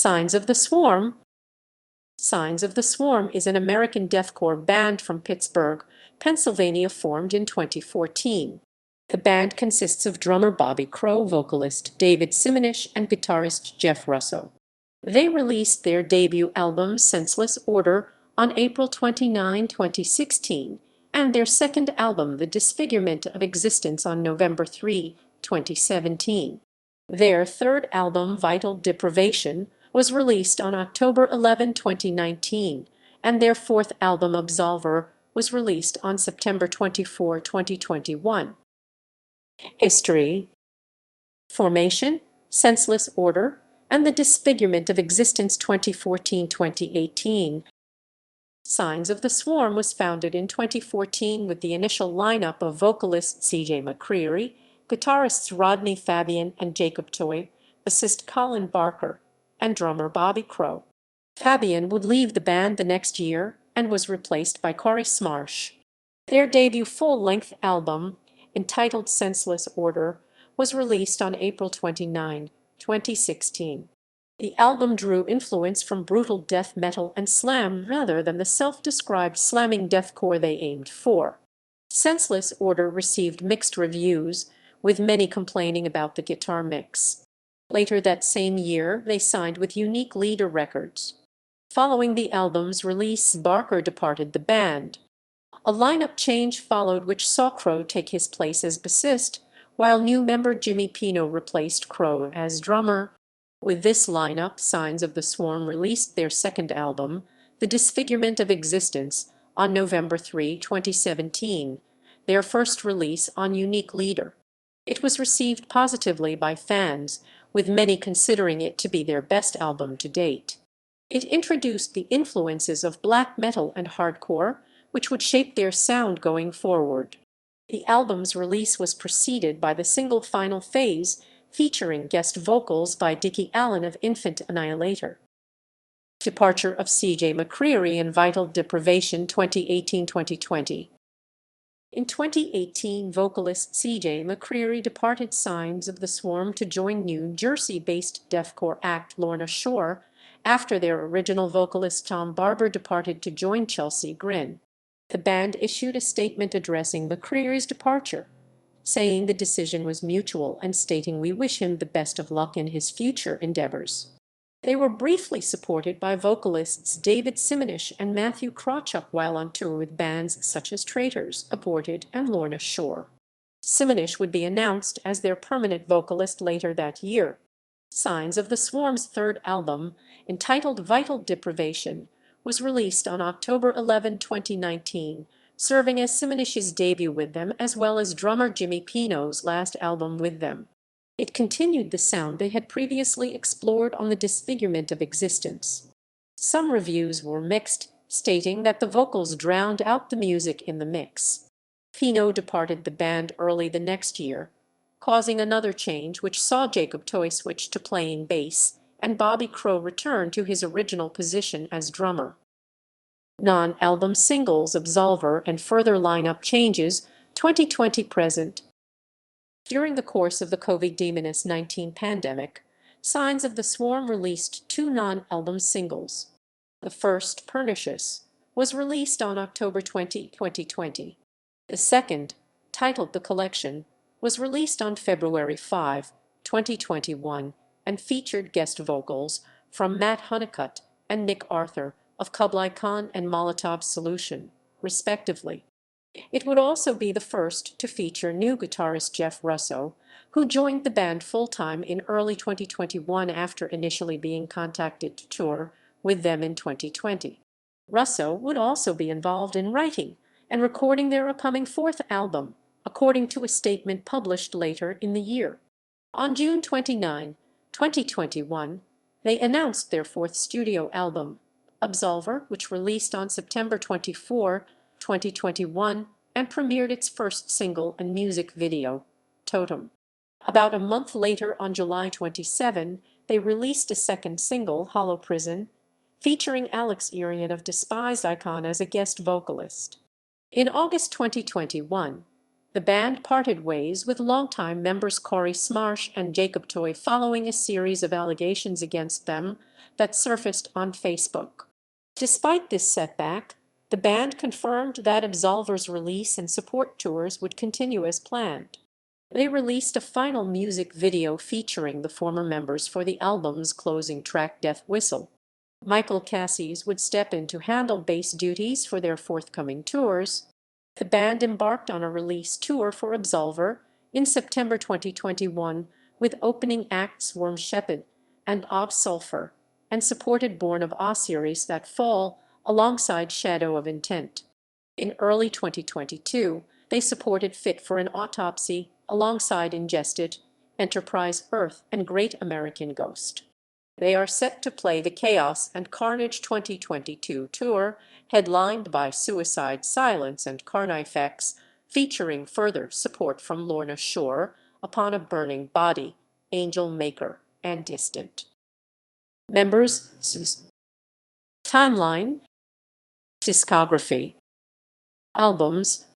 Signs of the Swarm. Signs of the Swarm is an American deathcore band from Pittsburgh, Pennsylvania, formed in 2014. The band consists of drummer Bobby Crow, vocalist David Simonich, and guitarist Jeff Russo. They released their debut album, Senseless Order, on April 29, 2016, and their second album, The Disfigurement of Existence, on November 3, 2017. Their third album, Vital Deprivation, was released on October 11, 2019, and their fourth album, Absolvere, was released on September 24, 2021. History. Formation: Senseless Order and The Disfigurement of Existence, 2014-2018. Signs of the Swarm was founded in 2014 with the initial lineup of vocalist C.J. McCreary, guitarists Rodney Fabian and Jacob Toy, bassist Colin Barker, and drummer Bobby Crow. Fabian would leave the band the next year and was replaced by Corey Smarsh. Their debut full-length album, entitled Senseless Order, was released on April 29, 2016. The album drew influence from brutal death metal and slam rather than the self-described slamming deathcore they aimed for. Senseless Order received mixed reviews, with many complaining about the guitar mix. Later that same year, they signed with WikipediaReader Records. Following the album's release, Barker departed the band. A lineup change followed, which saw Crow take his place as bassist, while new member Jimmy Pino replaced Crow as drummer. With this lineup, Signs of the Swarm released their second album, The Disfigurement of Existence, on November 3, 2017, their first release on WikipediaReader. It was received positively by fans, with many considering it to be their best album to date. It introduced the influences of black metal and hardcore, which would shape their sound going forward. The album's release was preceded by the single Final Phase, featuring guest vocals by Dickie Allen of Infant Annihilator. Departure of C.J. McCreary and Vital Deprivation, 2018-2020. In 2018, vocalist C.J. McCreary departed Signs of the Swarm to join New Jersey-based deathcore act Lorna Shore, after their original vocalist Tom Barber departed to join Chelsea Grin. The band issued a statement addressing McCreary's departure, saying the decision was mutual and stating, "We wish him the best of luck in his future endeavors." They were briefly supported by vocalists David Simonich and Matthew Krawchuk while on tour with bands such as Traitors, Aborted, and Lorna Shore. Simonich would be announced as their permanent vocalist later that year. Signs of the Swarm's third album, entitled Vital Deprivation, was released on October 11, 2019, serving as Simonich's debut with them as well as drummer Jimmy Pino's last album with them. It continued the sound they had previously explored on The Disfigurement of Existence. Some reviews were mixed, stating that the vocals drowned out the music in the mix. Pino departed the band early the next year, causing another change which saw Jacob Toy switch to playing bass and Bobby Crow return to his original position as drummer. Non-album singles: Absolvere and further lineup changes, 2020-present. During the course of the COVID-19 pandemic, Signs of the Swarm released two non-album singles. The first, Pernicious, was released on October 20, 2020. The second, titled The Collection, was released on February 5, 2021, and featured guest vocals from Matt Honeycutt and Nick Arthur of Kublai Khan and Molotov Solution, respectively. It would also be the first to feature new guitarist Jeff Russo, who joined the band full-time in early 2021 after initially being contacted to tour with them in 2020. Russo would also be involved in writing and recording their upcoming fourth album, according to a statement published later in the year. On June 29, 2021, they announced their fourth studio album, Absolvere, which released on September 24, 2021, and premiered its first single and music video, Totem. About a month later, on July 27, they released a second single, Hollow Prison, featuring Alex Irian of Despised Icon as a guest vocalist. In August 2021, The band parted ways with longtime members Corey Smarsh and Jacob Toy following a series of allegations against them that surfaced on Facebook. Despite this setback, the band confirmed that Absolvere's release and support tours would continue as planned. They released a final music video featuring the former members for the album's closing track Death Whistle. Michael Cassis would step in to handle bass duties for their forthcoming tours. The band embarked on a release tour for Absolvere in September 2021 with opening acts Worm Shepherd and Ob Sulphur, and supported Born of Osiris that fall alongside Shadow of Intent. In early 2022, they supported Fit for an Autopsy alongside Ingested, Enterprise Earth, and Great American Ghost. They are set to play the Chaos and Carnage 2022 tour, headlined by Suicide Silence and Carnifex, featuring further support from Lorna Shore, Upon a Burning Body, Angel Maker, and Distant. Members, timeline, discography, albums,